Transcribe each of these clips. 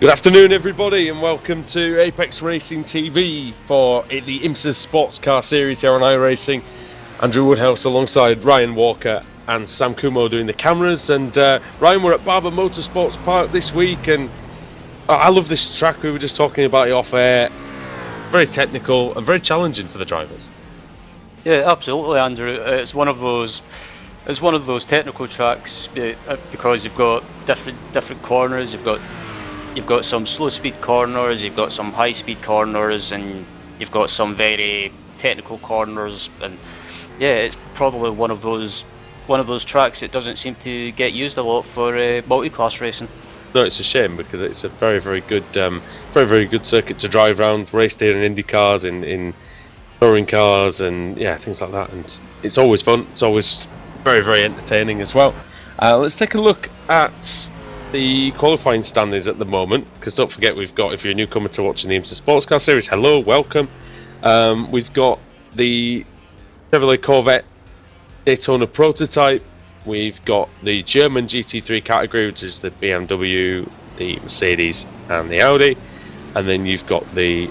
Good afternoon, everybody, and welcome to Apex Racing TV for the IMSA Sportscar Series here on iRacing. Andrew Woodhouse alongside Ryan Walker and Sam Kumo doing the cameras. And Ryan, we're at Barber Motorsports Park this week, and I love this track. We were just talking about it off air. Very technical and very challenging for the drivers. Yeah, absolutely, Andrew. It's one of those technical tracks because you've got different corners. You've got some slow speed corners, you've got some high speed corners, and you've got some very technical corners. And yeah, it's probably one of those tracks that doesn't seem to get used a lot for multi-class racing. No, it's a shame because it's a very good circuit to drive around, race day in Indy cars, in touring cars, and yeah, things like that. And it's always fun. It's always very entertaining as well. Let's take a look at the qualifying standings at the moment, because don't forget, we've got, if you're a newcomer to watching the IMSA Sportscar Series, hello, welcome. We've got the Chevrolet Corvette Daytona prototype, we've got the German GT3 category, which is the BMW, the Mercedes and the Audi, and then you've got the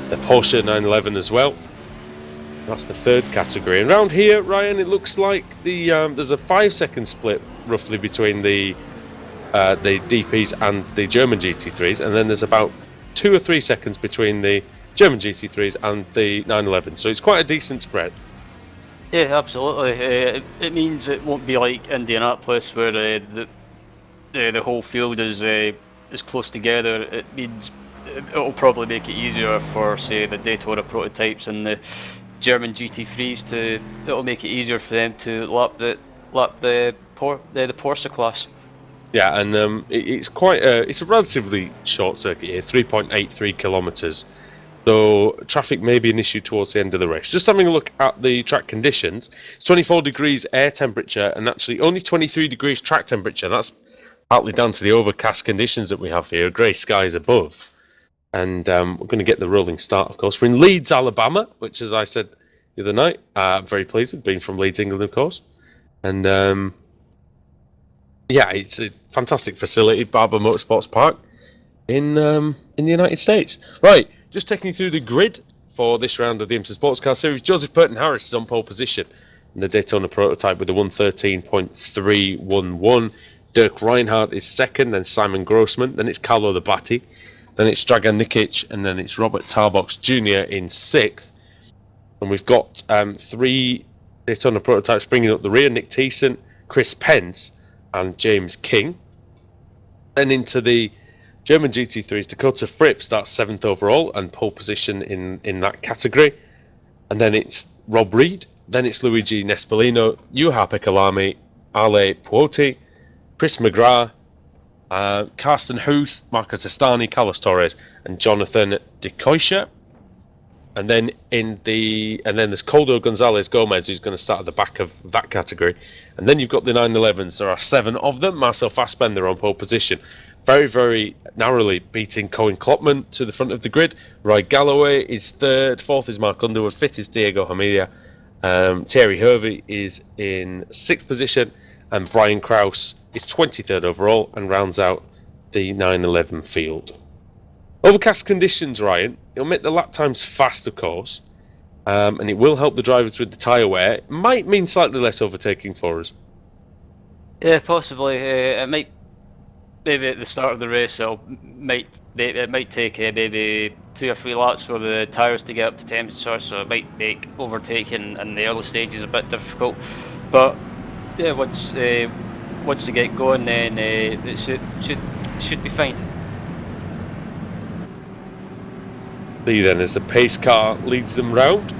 Porsche 911 as well. That's the third category. And around here, Ryan, it looks like there's a 5-second split roughly between the DPs and the German GT3s, and then there's about 2 or 3 seconds between the German GT3s and the 911, so it's quite a decent spread. Yeah, absolutely. It means it won't be like Indianapolis where the whole field is close together. It means it'll probably make it easier for, say, the Daytona prototypes and the German GT3s it'll make it easier for them to lap the Porsche class. Yeah, and it's a relatively short circuit here, 3.83 kilometers. So traffic may be an issue towards the end of the race. Just having a look at the track conditions, it's 24 degrees air temperature and actually only 23 degrees track temperature. That's partly down to the overcast conditions that we have here, grey skies above. And we're going to get the rolling start, of course. We're in Leeds, Alabama, which, as I said the other night, very pleasing, being from Leeds, England, of course. And yeah, it's a fantastic facility, Barber Motorsports Park in the United States. Right, just taking you through the grid for this round of the IMSA Sportscar Series. Joseph Burton-Harris is on pole position in the Daytona prototype with a 1:13.311. Dirk Reinhardt is second, then Simon Grossman, then it's Carlo Labatti, then it's Dragan Nikic, and then it's Robert Tarbox Jr. in sixth. And we've got 3 Daytona prototypes bringing up the rear: Nick Thiessen, Chris Pence, and James King. Then into the German GT3s, Dakota Fripp starts 7th overall and pole position in that category. And then it's Rob Reed, then it's Luigi Nespolino, Juha Pekalami, Ale Puoti, Chris McGrath, Carsten Huth, Marcos Astani, Carlos Torres, and Jonathan DeKoisha. And then there's Coldo Gonzalez Gomez, who's going to start at the back of that category. And then you've got the 911s. There are 7 of them. Marcel Fassbender on pole position, very narrowly beating Cohen Klopman to the front of the grid. Roy Galloway is third, 4th is Mark Underwood, 5th is Diego Hamida. Thierry Hervey is in 6th position, and Brian Krause is 23rd overall and rounds out the 911 field. Overcast conditions, Ryan, it'll make the lap times fast, of course, and it will help the drivers with the tyre wear. It might mean slightly less overtaking for us. Yeah, possibly. It might, maybe at the start of the race, it might take maybe 2 or 3 laps for the tyres to get up to temperature, so it might make overtaking in the early stages a bit difficult. But yeah, once they get going, then it should be fine. See then as the pace car leads them round.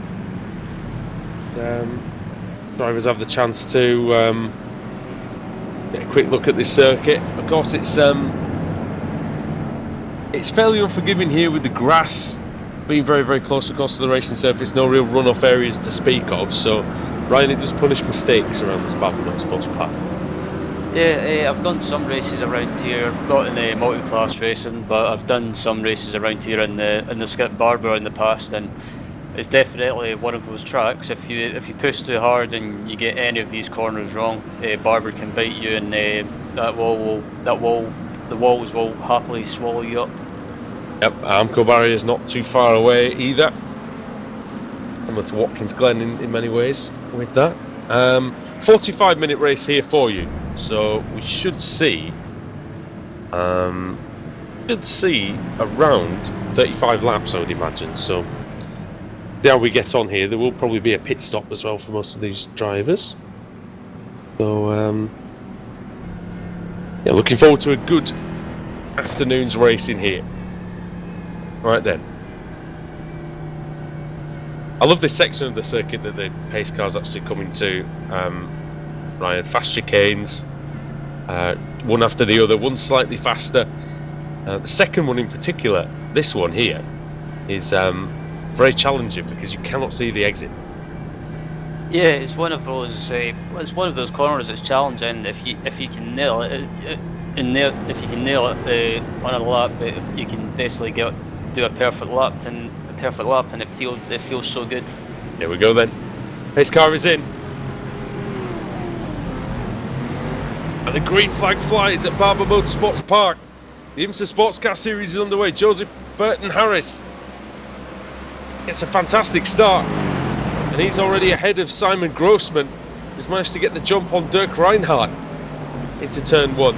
Drivers have the chance to get a quick look at this circuit. Of course, it's fairly unforgiving here with the grass being very close, of course, to the racing surface. No real runoff areas to speak of. So, Ryan, it does punish mistakes around this Barber Motorsports Park. Yeah, I've done some races around here, not in the multi-class racing, but I've done some races around here in the Skip Barber in the past, and it's definitely one of those tracks. If you push too hard and you get any of these corners wrong, Barber can bite you, and that wall the walls will happily swallow you up. Yep, Armco barrier is not too far away either. Similar to Watkins Glen in many ways with that. 45-minute race here for you, so we should see around 35 laps, I would imagine. So see how we get on here. There will probably be a pit stop as well for most of these drivers. So yeah, looking forward to a good afternoon's racing here. Right then. I love this section of the circuit that the pace car's actually coming to. Ryan, fast chicanes, one after the other, one slightly faster. The second one in particular, this one here, is very challenging because you cannot see the exit. Yeah, it's one of those. It's one of those corners that's challenging. If you can nail it, on a lap, you can basically do a perfect lap, and it feels so good. Here we go then. Pace car is in. And the green flag flies at Barber Motorsports Park. The IMSA Sportscar Series is underway. Joseph Burton Harris gets a fantastic start. And he's already ahead of Simon Grossman, who's managed to get the jump on Dirk Reinhardt into turn 1.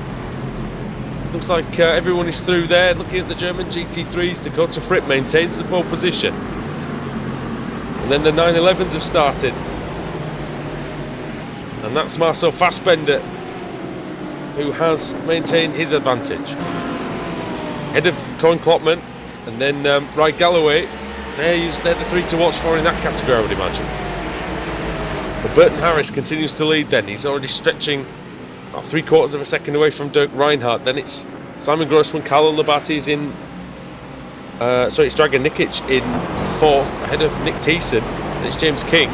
Looks like everyone is through there. Looking at the German GT3s, Dakota Fripp maintains the pole position. And then the 911s have started. And that's Marcel Fassbender, who has maintained his advantage. Ahead of Colin Klopman, and then Ry Galloway. They're the three to watch for in that category, I would imagine. But Burton Harris continues to lead then. He's already stretching about 3/4 of a second away from Dirk Reinhardt. Then it's Simon Grossman, Carlo Labati's in... it's Dragan Nikic in 4th, ahead of Nick Thiessen. And it's James King.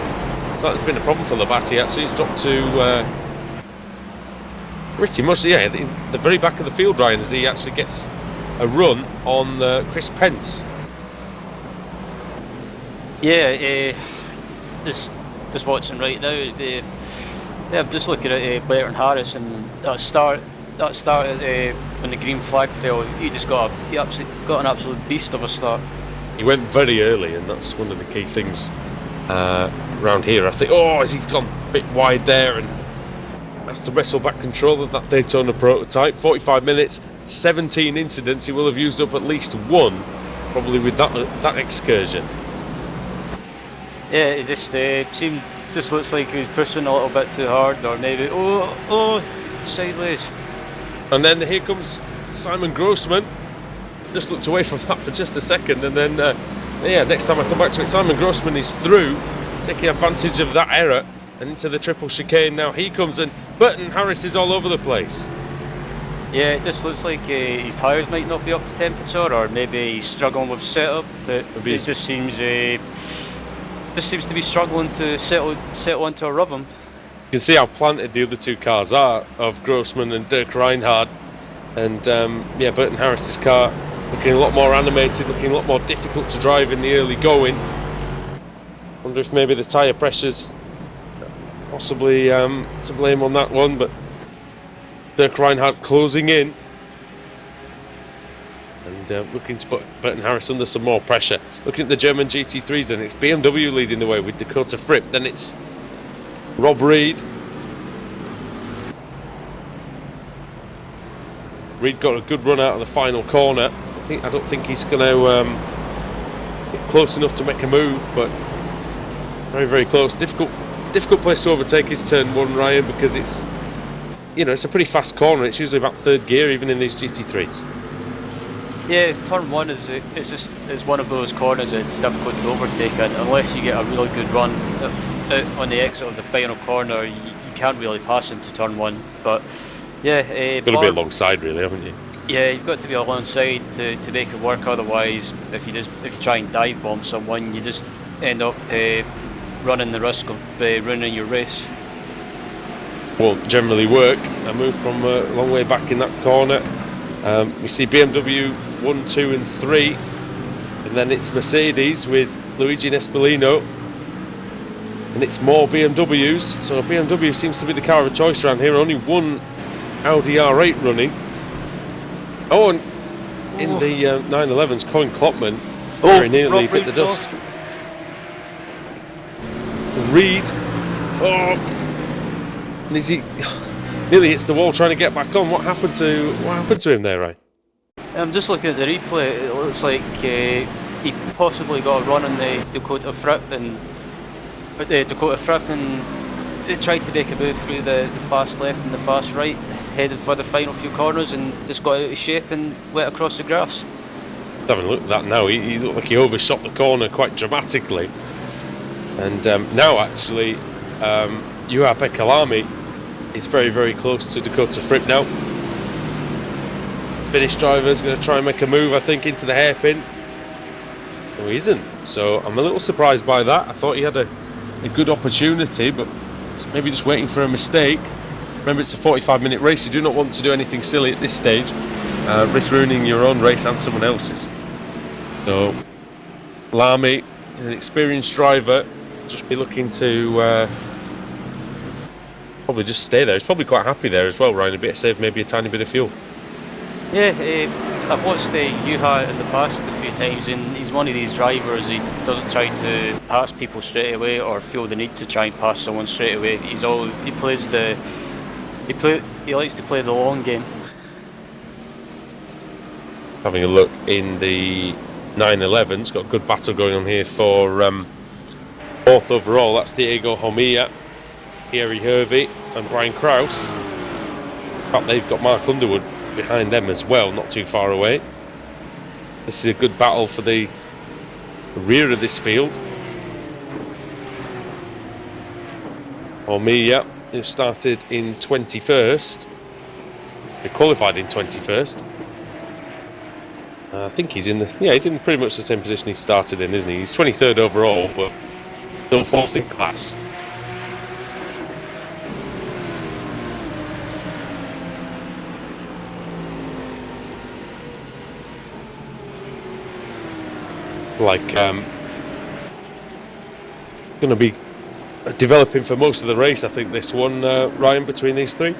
It's like there's been a problem for Labati, actually. He's dropped to... pretty much, yeah, the very back of the field, Ryan, as he actually gets a run on Chris Pence. Yeah, just watching right now. I'm just looking at Burton Harris, and that start when the green flag fell. He got an absolute beast of a start. He went very early, and that's one of the key things around here. I think, as he's gone a bit wide there, and has to wrestle back control of that Daytona prototype. 45 minutes, 17 incidents. He will have used up at least one, probably with that excursion. Yeah, it just looks like he was pushing a little bit too hard, or maybe sideways. And then here comes Simon Grossman. Just looked away from that for just a second, and then next time I come back to it, Simon Grossman is through, taking advantage of that error and into the triple chicane. Now he comes, and Burton Harris is all over the place. Yeah, it just looks like his tyres might not be up to temperature, or maybe he's struggling with setup. It just seems to be struggling to settle into a rhythm. You can see how planted the other two cars are, of Grossman and Dirk Reinhardt. And Burton Harris's car looking a lot more animated, looking a lot more difficult to drive in the early going. Wonder if maybe the tyre pressure's possibly to blame on that one, but Dirk Reinhardt closing in and looking to put Burton Harris under some more pressure. Looking at the German GT3s, and it's BMW leading the way with Dakota Fripp. Then it's Rob Reed. Reed got a good run out of the final corner. I don't think he's going to get close enough to make a move, but very, very close. Difficult place to overtake is turn 1, Ryan, because it's a pretty fast corner. It's usually about 3rd gear, even in these GT3s. Yeah, turn 1 is one of those corners that's difficult to overtake, and unless you get a really good run on the exit of the final corner, you can't really pass into turn 1. But yeah, you've got to be alongside, really, haven't you? Yeah, you've got to be alongside to make it work. Otherwise, if you try and dive bomb someone, you just end up running the risk of ruining your race. Won't generally work. A move from a long way back in that corner. We see BMW 1, 2 and 3, and then it's Mercedes with Luigi Nespolino, and it's more BMWs. So BMW seems to be the car of choice around here. Only one Audi R8 running. Oh, and in the 911s, Colin Klopman Oh, very nearly Rob bit the dust. Reed. Reed, oh, and is he nearly hits the wall trying to get back on? What happened to him there, Ryan? I'm just looking at the replay. It looks like he possibly got a run on the Dakota Fripp, and they tried to make a move through the fast left and the fast right, headed for the final few corners, and just got out of shape and went across the grass. Having a look at that now, he looked like he overshot the corner quite dramatically. And now actually, Juha Pekalami is very, very close to Dakota Fripp now. Finnish driver's going to try and make a move, I think, into the hairpin. No, he isn't. So I'm a little surprised by that. I thought he had a good opportunity, but maybe just waiting for a mistake. Remember, it's a 45-minute race. You do not want to do anything silly at this stage. Risk ruining your own race and someone else's. So Lamy is an experienced driver. Just be looking to probably just stay there. He's probably quite happy there as well, Ryan. A bit of save, maybe a tiny bit of fuel. Yeah, I've watched Juha in the past a few times, and he's one of these drivers. He doesn't try to pass people straight away or feel the need to try and pass someone straight away. He likes to play the long game. Having a look in the 911s, got a good battle going on here for fourth overall. That's Diego Homilla, Thierry Hervey and Brian Krause. In fact, they've got Mark Underwood behind them as well, not too far away. This is a good battle for the rear of this field. Homilla, who started in 21st, he qualified in 21st. I think he's in pretty much the same position he started in, isn't he? He's 23rd overall, but still fourth in class. Going to be developing for most of the race, I think, this one, Ryan, between these three.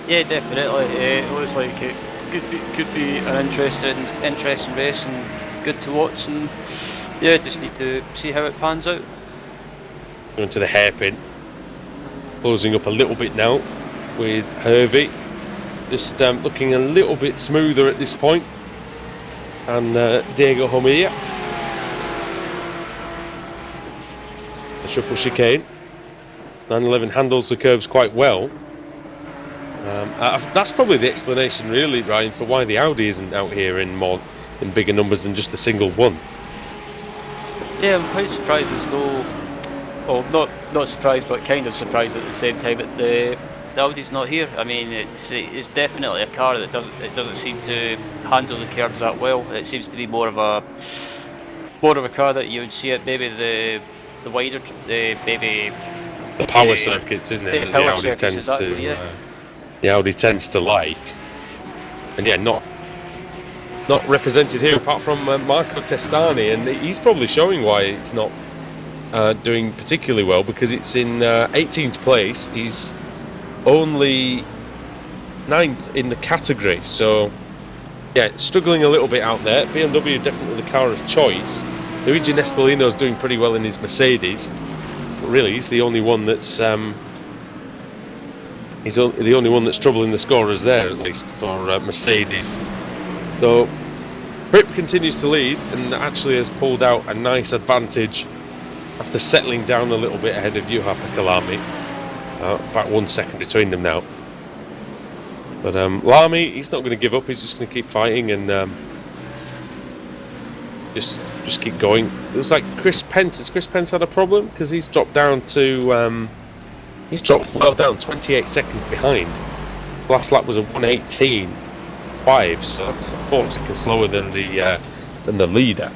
Yeah, definitely. It looks like it could be an interesting race and good to watch. And yeah, just need to see how it pans out. Going to the hairpin, closing up a little bit now with Hervey, just looking a little bit smoother at this point. And Diego Homilla, the triple chicane. 911 handles the curbs quite well. That's probably the explanation, really, Ryan, for why the Audi isn't out here in bigger numbers than just a single one. Yeah, I'm quite surprised there's no. Well, not surprised, but kind of surprised at the same time that the Audi's not here. I mean, it's definitely a car that doesn't seem to handle the curbs that well. It seems to be more of a car that you would see at maybe the wider the power circuits, isn't it? The Audi tends to the Audi tends to like, and yeah, not represented here apart from Marco Testani, and he's probably showing why it's not doing particularly well, because it's in 18th place. He's only 9th in the category, so yeah, struggling a little bit out there. BMW definitely the car of choice. Luigi Nespolino's doing pretty well in his Mercedes, but really he's the only one that's troubling the scorers there, at least for Mercedes. So Fripp continues to lead and actually has pulled out a nice advantage after settling down a little bit ahead of Juha Pekalami. About 1 second between them now. But Lamy, he's not going to give up. He's just going to keep fighting and just keep going. It was like Chris Pence. Has Chris Pence had a problem? Because he's dropped down to he's dropped well down, 28 seconds behind. Last lap was a 1:18.5, so that's 4 seconds slower than the leader.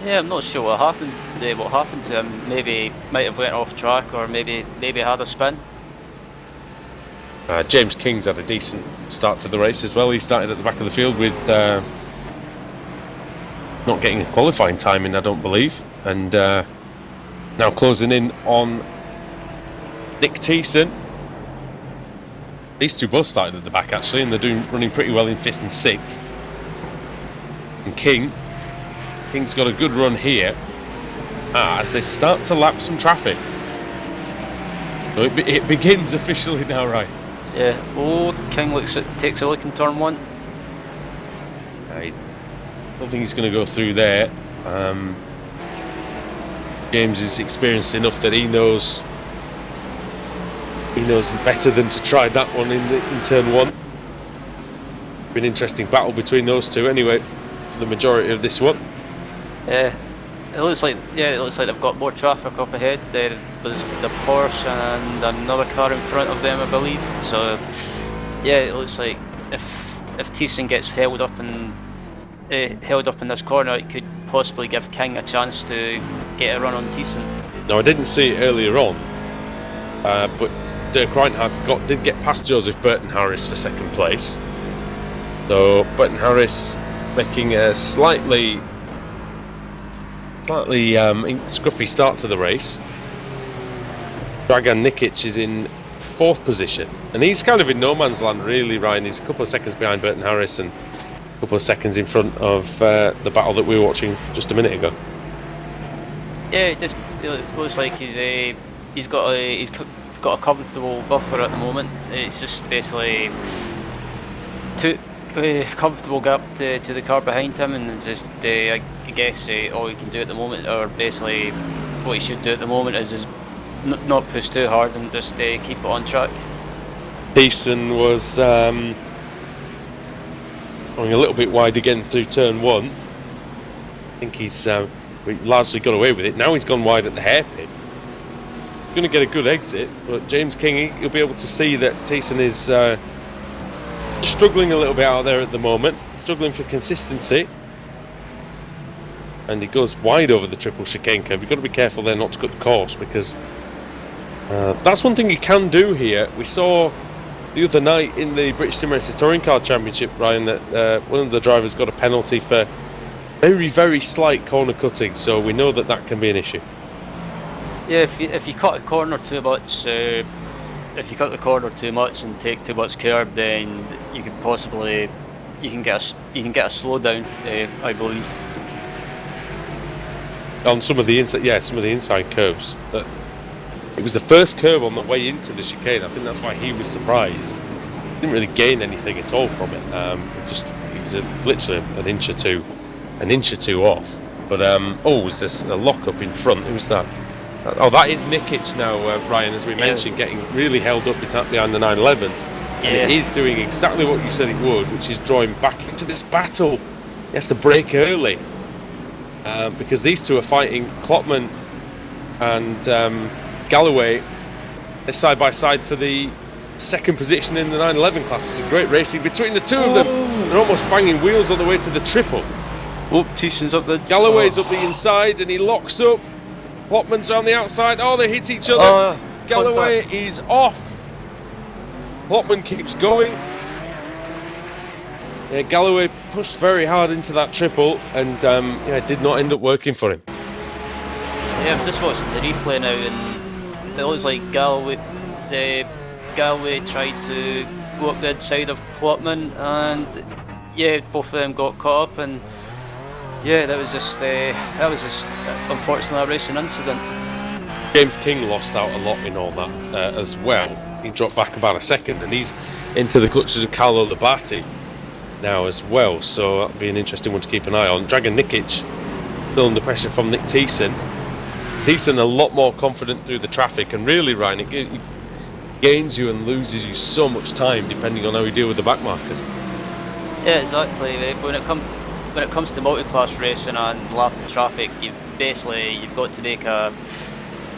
Yeah, I'm not sure what happened. What happened to him? Maybe might have went off track, or maybe had a spin. James King's had a decent start to the race as well. He started at the back of the field with not getting a qualifying time in, I don't believe, and now closing in on Nick Thiessen. These two both started at the back actually, and they're running pretty well in 5th and 6th. And King's got a good run here as they start to lap some traffic. So it begins officially now, right? Yeah. Oh, King takes a look in turn 1. I don't think he's going to go through there. James is experienced enough that he knows better than to try that one in turn 1. Been an interesting battle between those two anyway for the majority of this one. Yeah. It looks like they've got more traffic up ahead. There's the Porsche and another car in front of them, I believe. So yeah, it looks like if Thiessen gets held up in this corner, it could possibly give King a chance to get a run on Thiessen. Now I didn't see it earlier on, but Dirk Reinhardt did get past Joseph Burton Harris for 2nd place. So Burton Harris making a slightly scruffy start to the race. Dragan Nikic is in 4th position, and he's kind of in no man's land really, Ryan. He's a couple of seconds behind Burton Harris and a couple of seconds in front of the battle that we were watching just a minute ago. Yeah, it looks like he's got a comfortable buffer at the moment. It's just basically comfortable gap to the car behind him, and it's just I guess all he can do at the moment, or basically what he should do at the moment, is just not push too hard and just keep it on track. Thiessen was going a little bit wide again through turn 1. I think he's largely got away with it. Now he's gone wide at the hairpin. He's going to get a good exit, but James King, you'll be able to see that Thiessen is struggling a little bit out there at the moment, struggling for consistency. And he goes wide over the triple chicane curve. You've got to be careful there not to cut the course, because that's one thing you can do here. We saw the other night in the British Sim Racers Touring Car Championship, Ryan, that one of the drivers got a penalty for very, very slight corner cutting, so we know that can be an issue. Yeah, if you cut the corner too much, and take too much curb, then you can get a slowdown, I believe. On some of the inside curves. It was the first curve on the way into the chicane. I think that's why he was surprised. He didn't really gain anything at all from it. He was literally an inch or two off. But was this a lock up in front? Who's that? Oh, that is Nikic now, Ryan, as we mentioned, getting really held up behind the 911. And it is doing exactly what you said it would, which is drawing back into this battle. He has to brake early. Because these two are fighting. Klopman and Galloway are side by side for the 2nd position in the 911 class. It's a great racing between the two of them. They're almost banging wheels on the way to the triple. Oh, Thiessen's up there. Galloway's up the inside and he locks up. Klopman's on the outside. Oh, they hit each other. Galloway is off. Klopman keeps going. Yeah, Galloway pushed very hard into that triple, and it did not end up working for him. Yeah, I'm just watching the replay now, and it looks like Galloway tried to go up the inside of Klopman, and yeah, both of them got caught up, and yeah, that was just unfortunately a racing incident. James King lost out a lot in all that as well. He dropped back about a second, and he's into the clutches of Carlo Labate now as well, so that'll be an interesting one to keep an eye on. Dragan Nikic still under pressure from Nick Thiessen. Thiessen a lot more confident through the traffic, and really, Ryan, it gains you and loses you so much time depending on how you deal with the back markers. Yeah, exactly. When it comes to multi-class racing and lapping traffic, you've got to make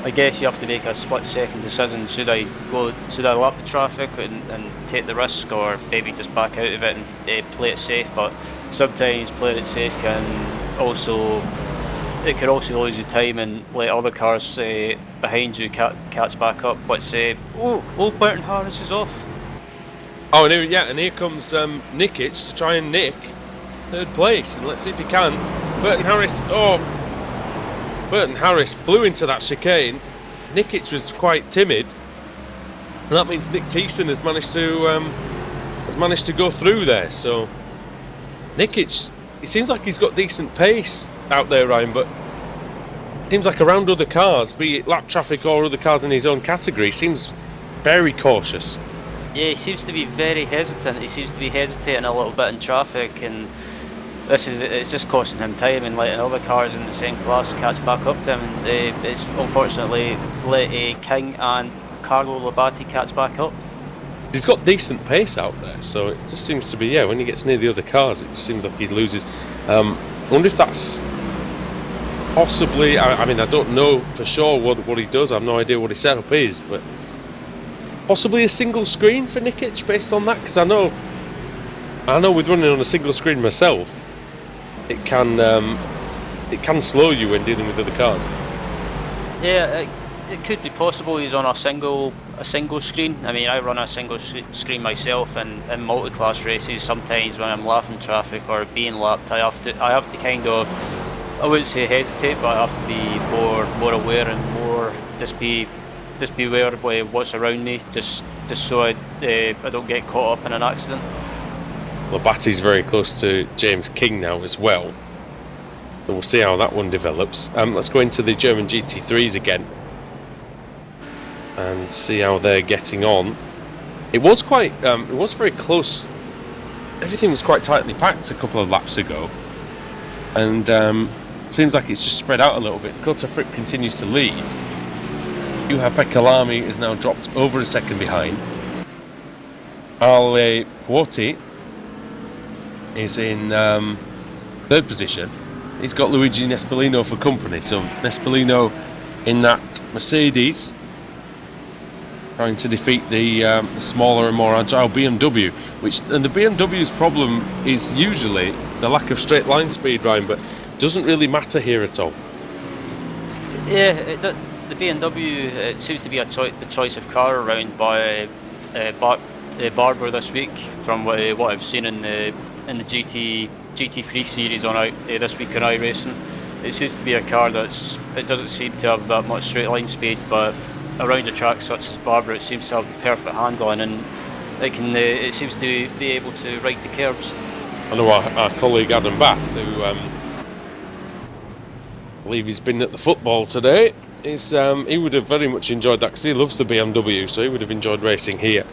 I guess you have to make a split-second decision. Should I lap the traffic and take the risk, or maybe just back out of it and play it safe? But sometimes playing it safe can also lose you time and let other cars behind you catch back up. But Burton Harris is off. Oh, and here comes Nikic to try and nick 3rd place, and let's see if he can. Burton Harris flew into that chicane. Nikic was quite timid, And that means Nick Thiessen has managed to go through there. So Nikic, it seems like he's got decent pace out there, Ryan, but it seems like around other cars, be it lap traffic or other cars in his own category, he seems very cautious. Yeah, he seems to be very hesitant. He seems to be hesitating a little bit in traffic, and it's just costing him time and letting other cars in the same class catch back up to him. And it's unfortunately let King and Carlo Labate catch back up. He's got decent pace out there, so it just seems to be, yeah, when he gets near the other cars, it just seems like he loses. I wonder if that's possibly, I mean, I don't know for sure what he does. I have no idea what his setup is, but possibly a single screen for Nikic based on that, because I know with running on a single screen myself, it can slow you when dealing with other cars. Yeah, it could be possible he's on a single screen. I mean, I run a single screen myself in multi-class races. Sometimes when I'm lapping traffic or being lapped, I have to kind of, I wouldn't say hesitate, but I have to be more aware and more just be aware of what's around me, just so I don't get caught up in an accident. Labate's very close to James King now as well. So we'll see how that one develops. Let's go into the German GT3s again and see how they're getting on. It was very close. Everything was quite tightly packed a couple of laps ago, and seems like it's just spread out a little bit. Kota Fripp continues to lead. Juha-Pekka Lamy is now dropped over a second behind. Ale Puoti is in third position. He's got Luigi Nespolino for company, so Nespolino in that Mercedes trying to defeat the smaller and more agile BMW, and the BMW's problem is usually the lack of straight line speed, Ryan, but doesn't really matter here at all. Yeah, the BMW, it seems to be the choice of car around by Barber this week, from what I've seen in the GT3 series on this week on iRacing. It seems to be a car it doesn't seem to have that much straight line speed, but around the track such as Barber, it seems to have the perfect handling, and it seems to be able to ride the curbs. I know our colleague Adam Bath, who I believe he's been at the football today, he would have very much enjoyed that, because he loves the BMW, so he would have enjoyed racing here.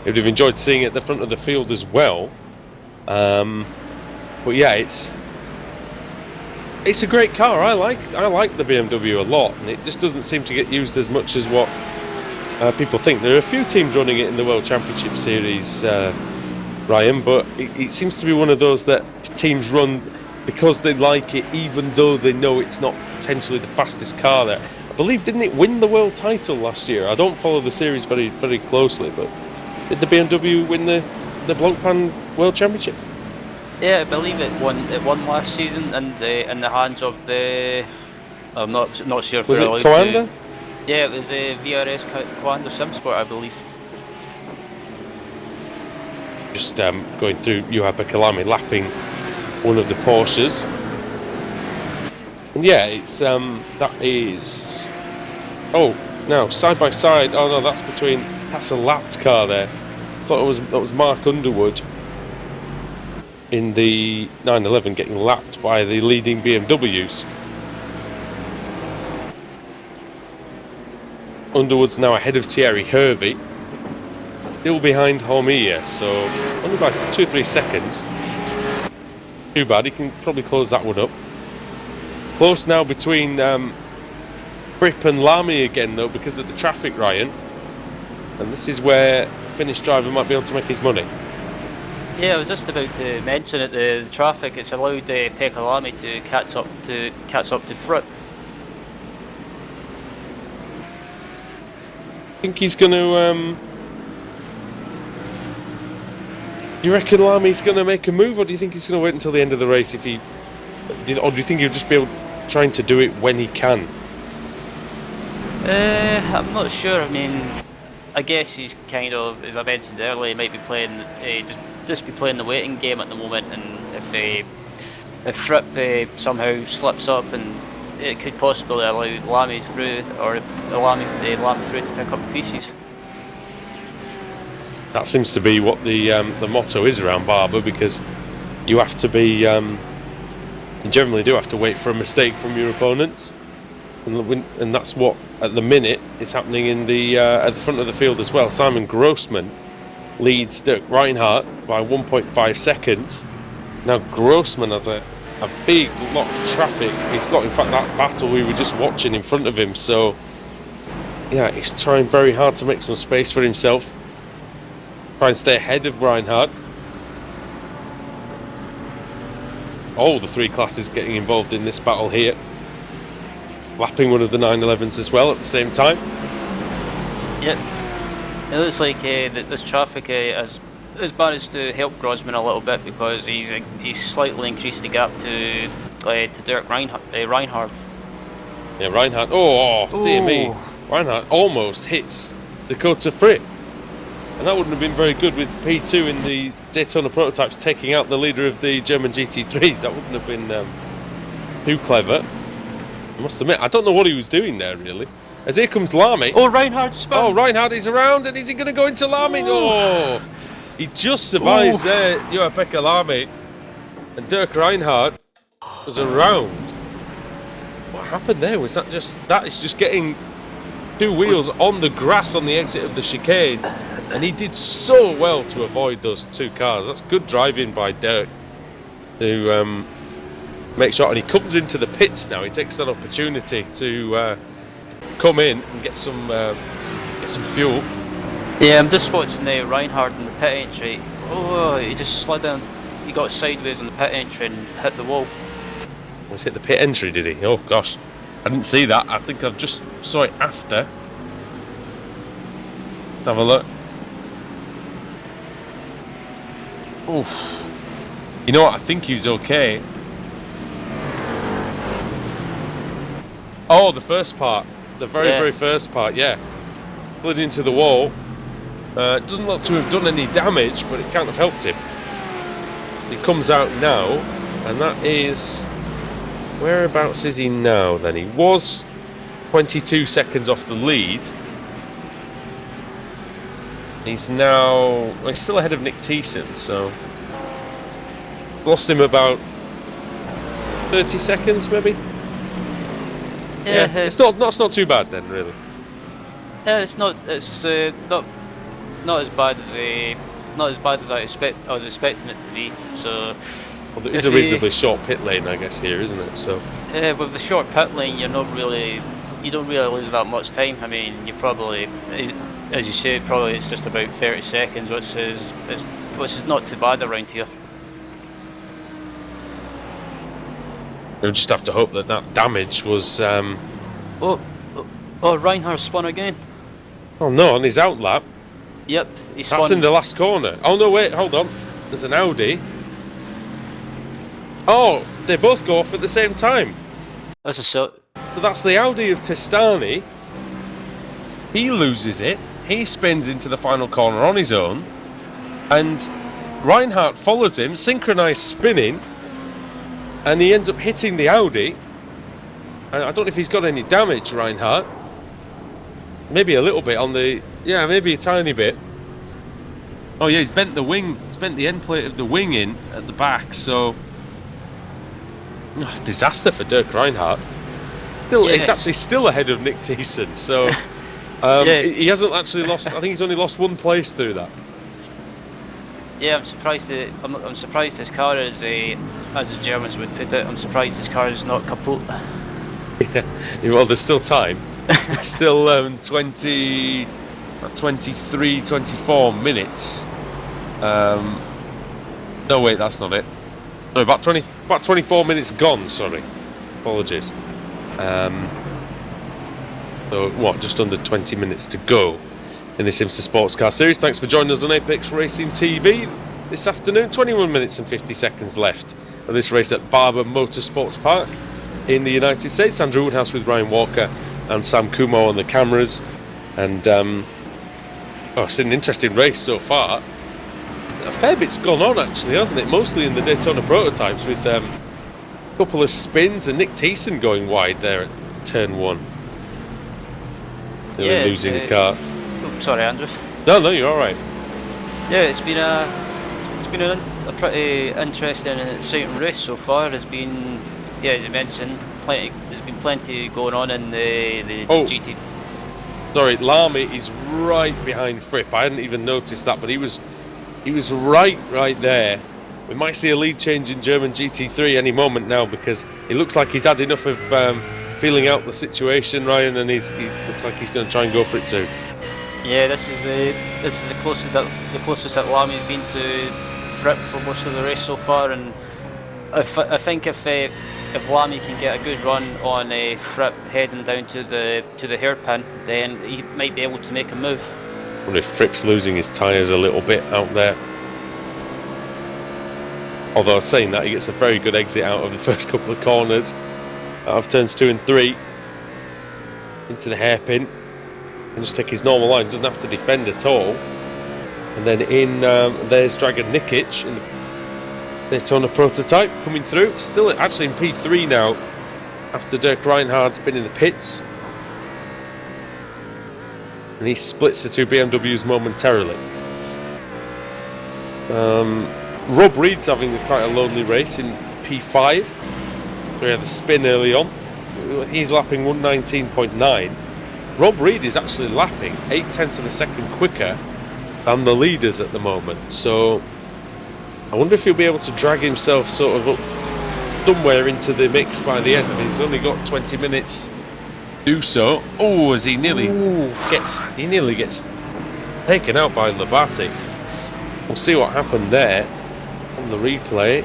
He would have enjoyed seeing it at the front of the field as well. But yeah, it's a great car. I like the BMW a lot, and it just doesn't seem to get used as much as what people think. There are a few teams running it in the World Championship Series, Ryan, but it seems to be one of those that teams run because they like it, even though they know it's not potentially the fastest car there. I believe, didn't it win the world title last year? I don't follow the series very, very closely, but did the BMW win the Blancpain World Championship? Yeah, I believe it won last season in the hands of the. I'm not sure if was we're it allowed Coanda? to. Yeah, it was a VRS Coanda SimSport, I believe. Just going through Juha-Pekka Lamy lapping one of the Porsches, and yeah, it's that is. Oh, no, side by side. Oh no, that's a lapped car there. I thought that was Mark Underwood in the 911 getting lapped by the leading BMWs. Underwood's now ahead of Thierry Hervey, still behind Hormier, so only by 2-3 seconds. Too bad, he can probably close that one up. Close now between Fripp and Lamy again though, because of the traffic, Ryan, and this is where the Finnish driver might be able to make his money. Yeah, I was just about to mention it. The traffic, it's allowed Pekka Lamy to catch up to Fripp. Think he's going to do you reckon Lamy's going to make a move, or do you think he's going to wait until the end of the race or do you think he'll just be trying to do it when he can? I'm not sure. I mean, I guess he's kind of, as I mentioned earlier, he might be playing just be playing the waiting game at the moment, and if Fripp somehow slips up, and it could possibly allow Lamy through, or Lamy through to pick up the pieces. That seems to be what the motto is around Barber, because you have to be, you generally do have to wait for a mistake from your opponents, and that's what at the minute is happening in the at the front of the field as well. Simon Grossman leads Dirk Reinhardt by 1.5 seconds. Now Grossman has a big lot of traffic. He's got, in fact, that battle we were just watching in front of him, so yeah, he's trying very hard to make some space for himself, try and stay ahead of Reinhardt. All the three classes getting involved in this battle here, lapping one of the 911s as well at the same time. Yep. It looks like this traffic has managed to help Grossman a little bit, because he's slightly increased the gap to Dirk Reinhardt. Yeah, Reinhardt. Oh, dear me. Reinhardt almost hits Dakota Fripp. And that wouldn't have been very good with P2 in the Daytona prototypes taking out the leader of the German GT3s. That wouldn't have been too clever. I must admit, I don't know what he was doing there, really. As here comes Lamy. Oh, Reinhardt spun. Oh, Reinhardt is around, and is he going to go into Lamy? Oh, he just survives there, Joa-Pekka Lamy. And Dirk Reinhardt was around. What happened there? Was that is just getting two wheels on the grass on the exit of the chicane, and he did so well to avoid those two cars. That's good driving by Dirk to make sure. And he comes into the pits now. He takes that opportunity to come in and get some fuel. Yeah, I'm just watching Reinhardt in the pit entry. Oh, he just slid down. He got sideways on the pit entry and hit the wall. Was it the pit entry, did he? Oh gosh, I didn't see that. I think I just saw it after. Let's have a look. Oof. You know what? I think he's okay. Oh, the first part. The very first part, yeah. Slid into the wall. It doesn't look to have done any damage, but it can't have helped him. He comes out now, and that is... Whereabouts is he now, then? He was 22 seconds off the lead. He's now... Well, he's still ahead of Nick Thiessen, so... Lost him about 30 seconds, maybe? Yeah, it's not too bad then, really. Yeah, it's not as bad as I was expecting it to be. So, well, there is a reasonably short pit lane, I guess, here, isn't it? So, with the short pit lane, you don't really lose that much time. I mean, you probably, as you said, probably it's just about 30 seconds, which is not too bad around here. We'll just have to hope that damage was... Oh, Reinhardt spun again. Oh no, on his outlap. Yep, he spun. That's in the last corner. Oh no, wait, hold on. There's an Audi. Oh, they both go off at the same time. So that's the Audi of Testani. He loses it. He spins into the final corner on his own. And Reinhardt follows him, synchronised spinning. And he ends up hitting the Audi. I don't know if he's got any damage, Reinhardt. Maybe a little bit on the... Yeah, maybe a tiny bit. Oh yeah, he's bent the wing. He's bent the end plate of the wing in at the back, so... Oh, disaster for Dirk Reinhardt. He's actually still ahead of Nick Thiessen, so... He hasn't actually lost... I think he's only lost one place through that. Yeah, I'm surprised. I'm surprised his car is as the Germans would put it. I'm surprised his car is not kaput. Yeah, well, there's still time. Still 23, 24 minutes. No, wait, that's not it. No, about 24 minutes gone. Sorry, apologies. So what? Just under 20 minutes to go in this IMSA Sportscar Series. Thanks for joining us on Apex Racing TV this afternoon. 21 minutes and 50 seconds left of this race at Barber Motorsports Park in the United States. Andrew Woodhouse with Ryan Walker and Sam Kumo on the cameras. And it's an interesting race so far. A fair bit's gone on actually, hasn't it? Mostly in the Daytona prototypes with a couple of spins and Nick Thiessen going wide there at turn 1. They're losing the car. Sorry, Andrew. No, you're all right. Yeah, it's been a pretty interesting and exciting race so far. There's been, yeah, as you mentioned, there's been plenty going on in the Oh. GT. Sorry, Lamy is right behind Fripp. I hadn't even noticed that, but he was right there. We might see a lead change in German GT3 any moment now, because it looks like he's had enough of feeling out the situation, Ryan, and he looks like he's going to try and go for it too. Yeah, this is the closest that Lamy's been to Fripp for most of the race so far, and I think if Lamy can get a good run on Fripp heading down to the hairpin, then he might be able to make a move. I wonder if Fripp's losing his tyres a little bit out there. Although saying that, he gets a very good exit out of the first couple of corners out of turns 2 and 3 into the hairpin, and just take his normal line, doesn't have to defend at all. And then in there's Dragan Nikic in the Daytona prototype coming through, still actually in P3 now after Dirk Reinhardt's been in the pits, and he splits the two BMWs momentarily. Rob Reed's having quite a lonely race in P5. We had the spin early on. He's lapping 119.9. Rob Reed is actually lapping 0.8 of a second quicker than the leaders at the moment. So I wonder if he'll be able to drag himself sort of up somewhere into the mix by the end. I mean, he's only got 20 minutes to do so. Oh, as he nearly gets taken out by Labate. We'll see what happened there on the replay.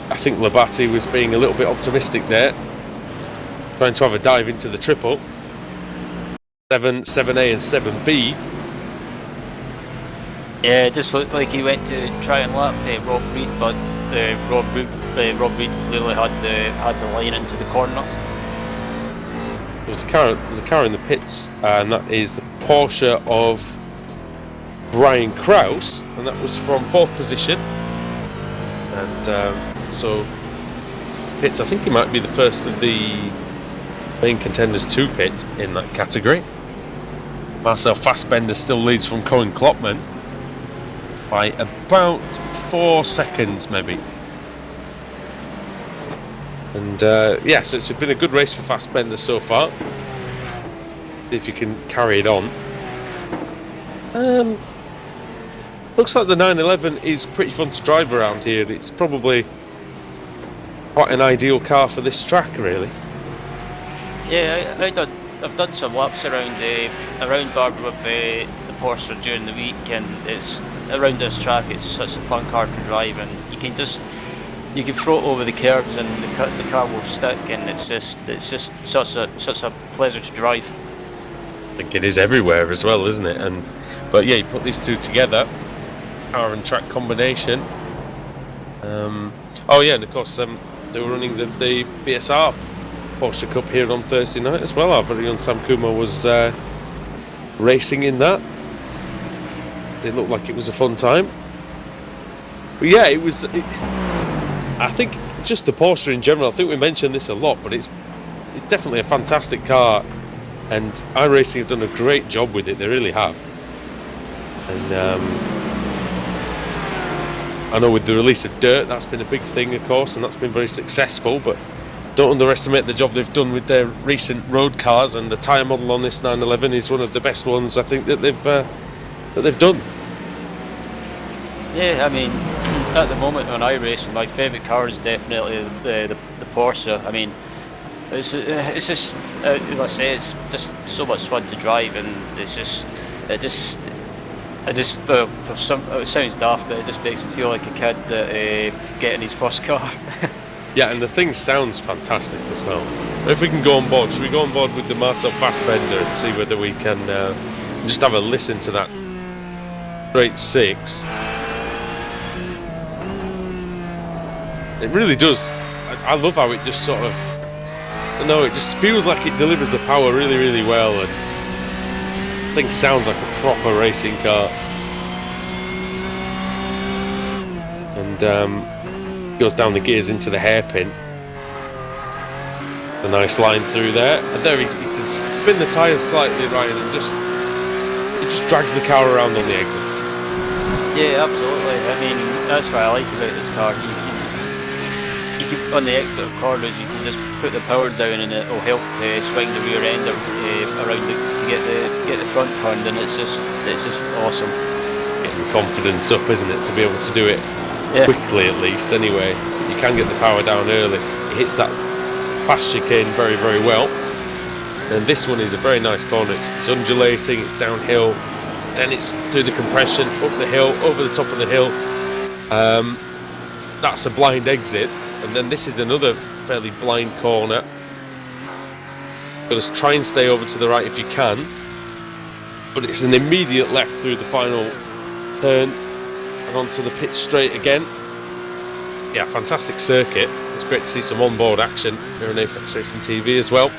I think Labate was being a little bit optimistic there, trying to have a dive into the triple. 7A and 7B. Yeah, it just looked like he went to try and lap Rob Reed, but Rob Reed clearly had the line into the corner. There's a car in the pits, and that is the Porsche of Brian Krause, and that was from 4th position. And so pits, I think he might be the first of the main contenders to pit in that category. Marcel Fassbender still leads from Cohen Klopman by about 4 seconds maybe. And yeah, so it's been a good race for Fassbender so far. See if you can carry it on. Looks like the 911 is pretty fun to drive around here. It's probably quite an ideal car for this track, really. Yeah, I've done some laps around Barber with the Porsche during the week, and it's around this track. It's such a fun car to drive, and you can throw it over the curbs, and the car will stick, and it's just such a pleasure to drive. I think it is everywhere as well, isn't it? But yeah, you put these two together, car and track combination. Oh yeah, and of course they were running the BSR Porsche Cup here on Thursday night as well. Our very own Sam Kuma was racing in that. It looked like it was a fun time. But yeah, I think just the Porsche in general, I think we mentioned this a lot, but it's definitely a fantastic car, and iRacing have done a great job with it. They really have. And I know with the release of Dirt, that's been a big thing, of course, and that's been very successful, but don't underestimate the job they've done with their recent road cars, and the tyre model on this 911 is one of the best ones I think that they've done. Yeah, I mean, at the moment on iRacing, my favourite car is definitely the Porsche. I mean, it's just as I say, it's just so much fun to drive, and it sounds daft, but it just makes me feel like a kid getting his first car. Yeah, and the thing sounds fantastic as well. If we can go on board, should we go on board with the Marcel Fassbender and see whether we can just have a listen to that straight 6? It really does. I love how it just sort of, I know, it just feels like it delivers the power really, really well, and the thing sounds like a proper racing car. And goes down the gears into the hairpin. A nice line through there, and there you can spin the tyres slightly, Ryan, and just it just drags the car around on the exit. Yeah, absolutely. I mean, that's what I like about this car. You can, on the exit of corners, you can just put the power down, and it will help swing the rear end around to get the front turned, and it's just awesome. Getting confidence up, isn't it, to be able to do it quickly at least. Anyway, you can get the power down early. It hits that fast chicane very, very well. And this one is a very nice corner. It's undulating, it's downhill, then it's through the compression, up the hill, over the top of the hill. That's a blind exit, and then this is another fairly blind corner. Just try and stay over to the right if you can, but it's an immediate left through the final turn and onto the pit straight again. Yeah, fantastic circuit. It's great to see some onboard action here on Apex Racing TV as well.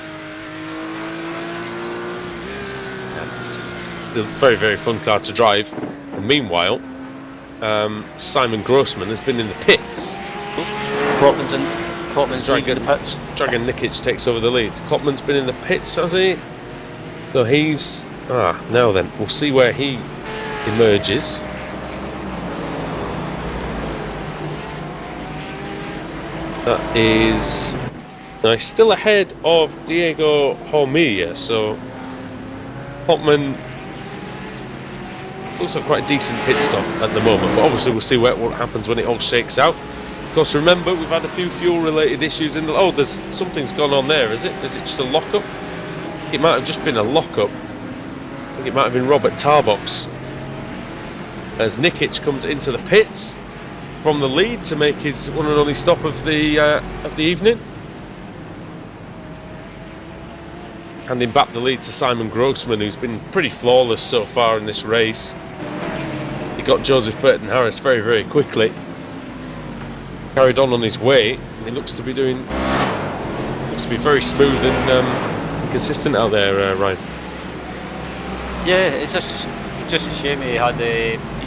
A very, very fun car to drive. And meanwhile, Simon Grossman has been in the pits. Klopman's in the pits. Dragan Nikic takes over the lead. Klopman's been in the pits, has he? So he's... now then, we'll see where he emerges. That is... Now he's still ahead of Diego Hormilla, so Klopman looks like quite a decent pit stop at the moment, but obviously we'll see what happens when it all shakes out. Of course, remember, we've had a few fuel-related issues in the... Oh, something's gone on there, is it? Is it just a lock-up? It might have just been a lock-up. I think it might have been Robert Tarbox. As Nikic comes into the pits from the lead to make his one and only stop of the evening. Handing back the lead to Simon Grossman, who's been pretty flawless so far in this race. He got Joseph Burton Harris very, very quickly. Carried on his way, and he looks to be very smooth and consistent out there, Ryan. Yeah, it's just a shame he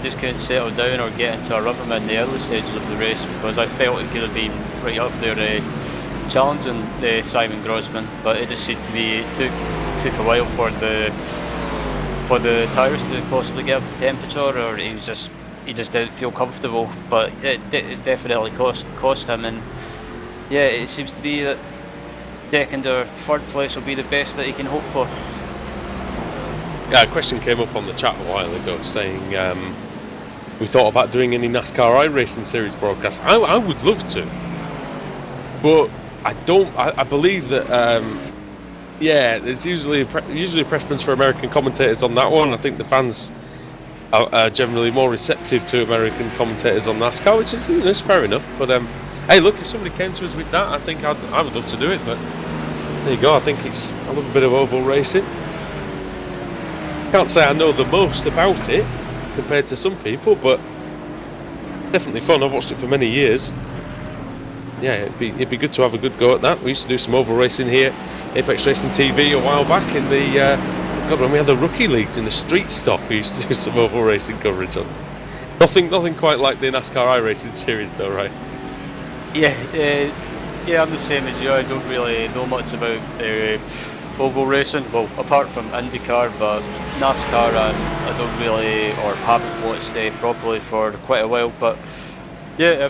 just couldn't settle down or get into a rhythm in the early stages of the race, because I felt he could have been right up there challenging Simon Grossman, but it just seemed to be took a while for the tyres to possibly get up to temperature, or he just didn't feel comfortable. But it definitely cost him, and yeah, it seems to be that second or third place will be the best that he can hope for. Yeah, a question came up on the chat a while ago saying we thought about doing any NASCAR iRacing series broadcasts. I would love to, but I believe that there's usually a preference for American commentators on that one. I think the fans are generally more receptive to American commentators on NASCAR, which is, it's fair enough. But hey, look, if somebody came to us with that, I think I would love to do it. But there you go. I think I love a bit of oval racing. Can't say I know the most about it compared to some people, but definitely fun. I've watched it for many years. Yeah, it'd be good to have a good go at that. We used to do some oval racing here, Apex Racing TV, a while back in the God, when we had the rookie leagues in the street stock. We used to do some oval racing coverage on. Nothing quite like the NASCAR iRacing series, though, right? Yeah, I'm the same as you. I don't really know much about oval racing, well, apart from IndyCar, but NASCAR I don't really, or haven't watched properly for quite a while. But yeah,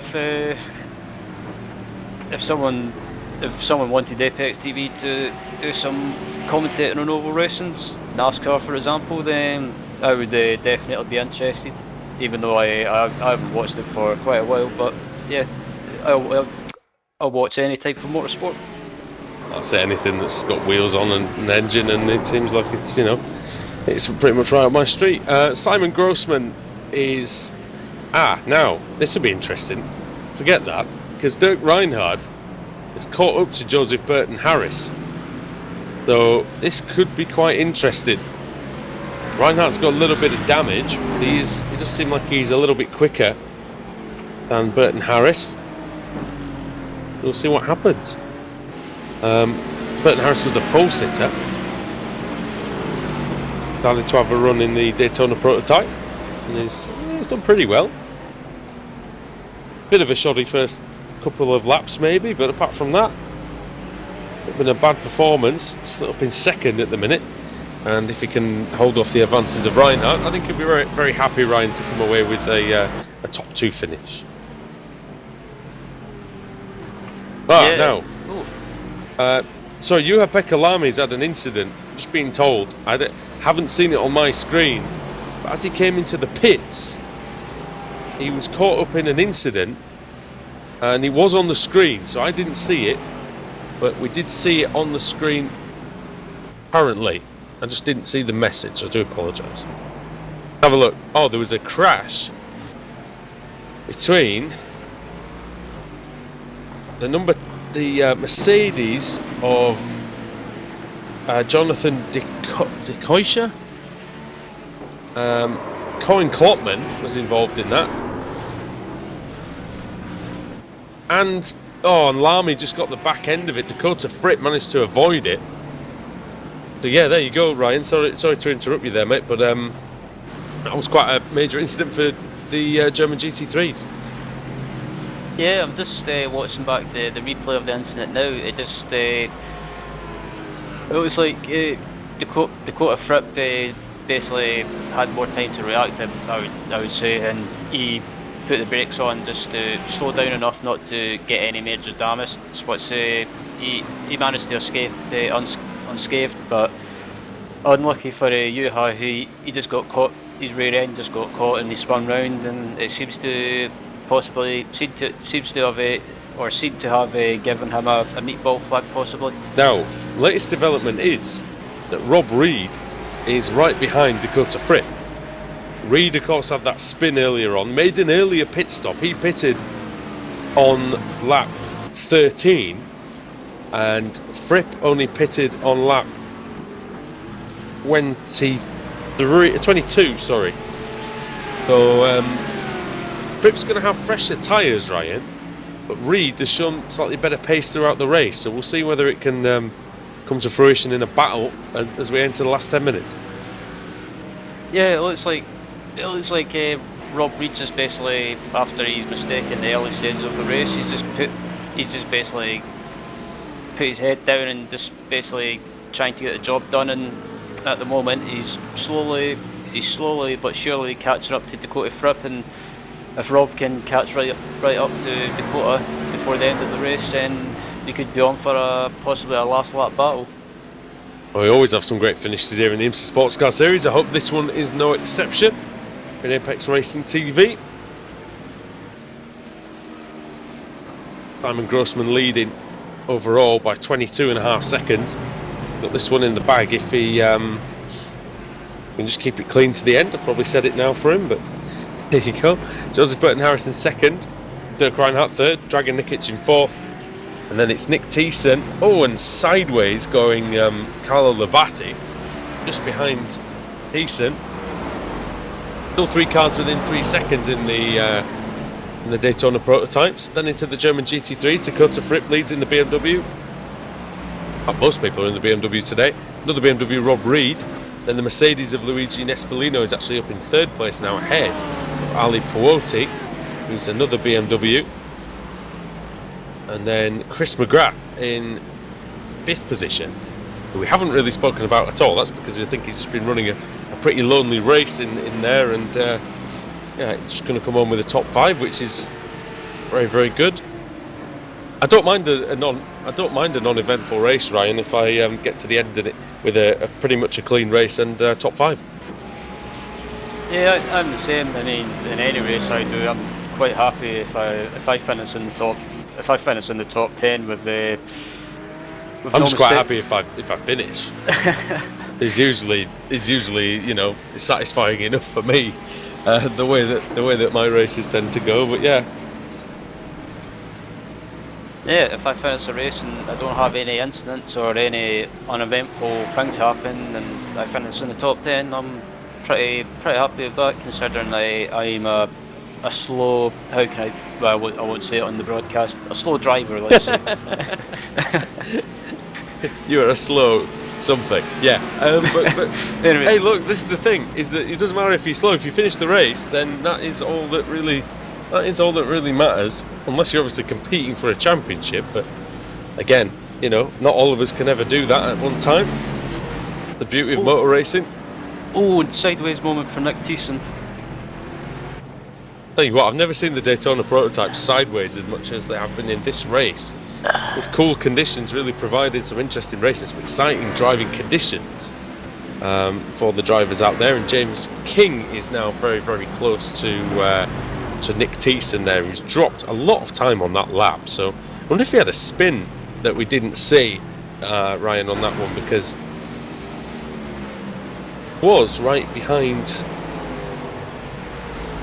if someone wanted Apex TV to do some commentating on oval racings, NASCAR for example, then I would definitely be interested, even though I haven't watched it for quite a while. But yeah, I'll watch any type of motorsport. I'll say anything that's got wheels on and an engine, and it seems like it's it's pretty much right up my street. Simon Grossman is now this will be interesting. Forget that, because Dirk Reinhardt has caught up to Joseph Burton Harris, so this could be quite interesting. Reinhardt's got a little bit of damage, but he does seem like he's a little bit quicker than Burton Harris. We'll see what happens. Burton Harris was the pole sitter. Started to have a run in the Daytona prototype, and he's done pretty well. Bit of a shoddy first couple of laps maybe, but apart from that, it's been a bad performance. Just up in second at the minute. And if he can hold off the advances of Reinhardt, I think he'll be very, very happy, Ryan, to come away with a top 2 finish. Yeah. Now, sorry, Juha-Pekka Lami's had an incident, just being told. I haven't seen it on my screen, but as he came into the pits, he was caught up in an incident, and he was on the screen, so I didn't see it, but we did see it on the screen currently. I just didn't see the message. I do apologise. Have a look. Oh, there was a crash between the Mercedes of Jonathan de Koysha. Colin Klopman was involved in that, and Lamy just got the back end of it. Dakota Fripp managed to avoid it. So yeah, there you go, Ryan. Sorry to interrupt you there, mate, but that was quite a major incident for the German GT3s. Yeah, I'm just watching back the replay of the incident now. It just it was like Dakota Fripp basically had more time to react, I would say, and he put the brakes on just to slow down enough not to get any major damage. But he managed to escape unscathed, but unlucky for Juha, he just got caught. His rear end just got caught and he spun round, and it seems to have given him a meatball flag possibly. Now, latest development is that Rob Reed is right behind Dakota Fripp. Reed, of course, had that spin earlier on, made an earlier pit stop. He pitted on lap 13, and Fripp only pitted on lap 22, sorry. So Fripp's going to have fresher tyres, Ryan, but Reed has shown slightly better pace throughout the race, so we'll see whether it can come to fruition in a battle as we enter the last 10 minutes. Yeah, it looks like Rob Reed just basically, after his mistake in the early stages of the race, he's just basically put his head down and just basically trying to get the job done. And at the moment, he's slowly but surely catching up to Dakota Fripp. And if Rob can catch right up to Dakota before the end of the race, then we could be on for possibly a last lap battle. Well, we always have some great finishes here in the IMSA Sportscar Series. I hope this one is no exception in Apex Racing TV. Simon Grossman leading overall by 22.5 seconds. Got this one in the bag if he can just keep it clean to the end. I've probably said it now for him, but here you go. Joseph Burton-Harris in second, Dirk Reinhardt third, Dragan Nikic in fourth, and then it's Nick Thiessen. Oh, and sideways going Carlo Labate, just behind Thiessen. Still 3 cars within 3 seconds in the Daytona prototypes. Then into the German GT3s, Dakota Fripp leads in the BMW. Most people are in the BMW today. Another BMW, Rob Reed. Then the Mercedes of Luigi Nespolino is actually up in third place now, ahead of Ali Puoti, who's another BMW. And then Chris McGrath in 5th position, who we haven't really spoken about at all. That's because I think he's just been running a pretty lonely race in there, and yeah, just going to come home with a top 5, which is very, very good. I don't mind a non-eventful race, Ryan, if I get to the end of it with a pretty much a clean race and top 5. Yeah, I'm the same. I mean, in any race I do, I'm quite happy if I finish in the top. If I finish in the top 10 with the. I'm just quite happy if I finish. It's usually it's satisfying enough for me. The way that my races tend to go, but yeah. Yeah, if I finish the race and I don't have any incidents or any uneventful things happen, and I finish in the top 10, I'm pretty happy with that, considering I'm a slow. How can I? Well, I won't say it on the broadcast. A slow driver, let's say. You are a slow something, yeah. But anyway. Hey, look, this is the thing: is that it doesn't matter if you're slow. If you finish the race, then that is all that really matters. Unless you're obviously competing for a championship, but again, not all of us can ever do that at one time. The beauty of motor racing. Oh, and sideways moment for Nick Thiessen. Tell you what, I've never seen the Daytona prototypes sideways as much as they have been in this race. These cool conditions really provided some interesting races, some exciting driving conditions for the drivers out there. And James King is now very, very close to Nick Thiessen there. He's dropped a lot of time on that lap. So I wonder if he had a spin that we didn't see, Ryan, on that one, because was right behind.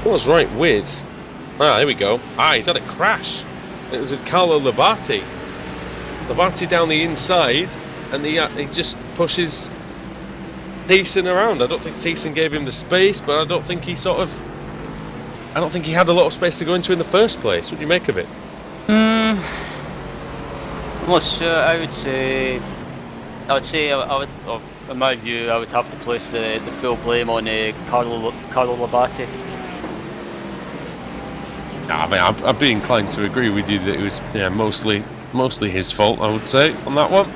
Was right with. There we go. He's had a crash. It was with Carlo Labate. Labate down the inside, and he just pushes Thiessen around. I don't think Thiessen gave him the space, but I don't think he had a lot of space to go into in the first place. What do you make of it? I'm not sure. I would say, in my view, I would have to place the full blame on Carlo Labate. I mean, I'd be inclined to agree with you that it was mostly his fault, I would say, on that one.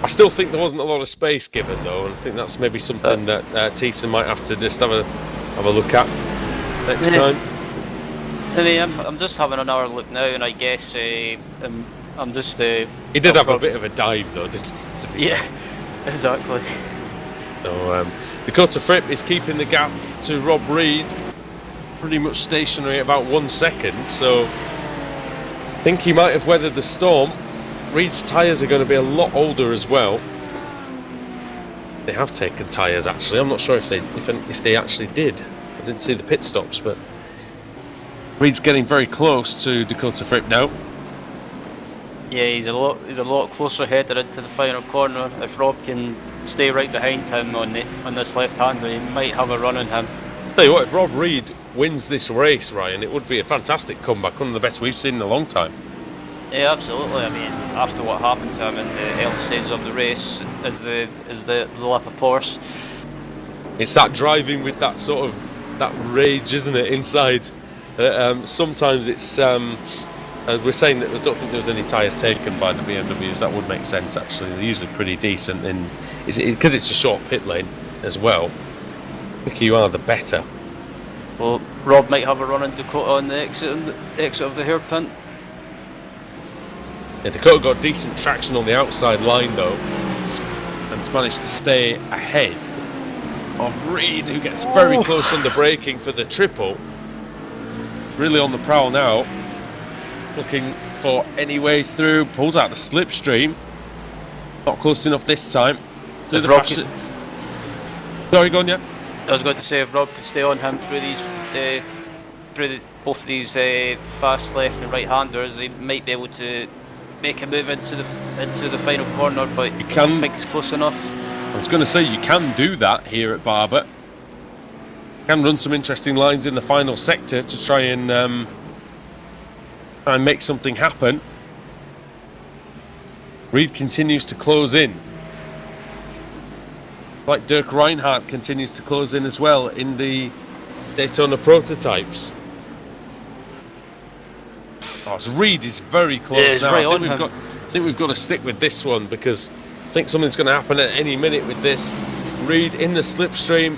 I still think there wasn't a lot of space given, though, and I think that's maybe something that Thiessen might have to just have a look at next time. I mean, I'm just having another look now, and I guess I'm just. He did have a bit of a dive, though, didn't he? Yeah, exactly. So Dakota Fripp is keeping the gap to Rob Reed pretty much stationary at about 1 second, so I think he might have weathered the storm. Reed's tyres are going to be a lot older as well. They have taken tyres, actually. I'm not sure if they actually did. I didn't see the pit stops, but Reed's getting very close to Dakota Fripp now. Yeah, he's a lot closer headed into the final corner. If Rob can stay right behind him on this left-hander, he might have a run on him. Tell you what, if Rob Reed wins this race, Ryan, it would be a fantastic comeback, one of the best we've seen in a long time. Yeah, absolutely. I mean, after what happened to him in the early stages of the race, is the lap of Porsche. It's that driving with that sort of that rage, isn't it, inside? Sometimes it's we're saying that I don't think there was any tyres taken by the BMWs. That would make sense, actually. They're usually pretty decent, and because it's a short pit lane as well. The quicker you are, the better. Well, Rob might have a run in Dakota on the exit of the hairpin. Yeah, Dakota got decent traction on the outside line though, and has managed to stay ahead of Reed, who gets very close under braking for the triple. Really on the prowl now, looking for any way through. Pulls out the slipstream. Not close enough this time. Sorry, go on, yeah. I was going to say, if Rob could stay on him through these, both of these fast left and right-handers, he might be able to make a move into the final corner. But I don't think it's close enough. I was going to say you can do that here at Barber. Can run some interesting lines in the final sector to try and make something happen. Reed continues to close in. Like Dirk Reinhardt continues to close in as well in the Daytona prototypes. So Reed is very close now. I think we've got to stick with this one, because I think something's going to happen at any minute with this. Reed in the slipstream,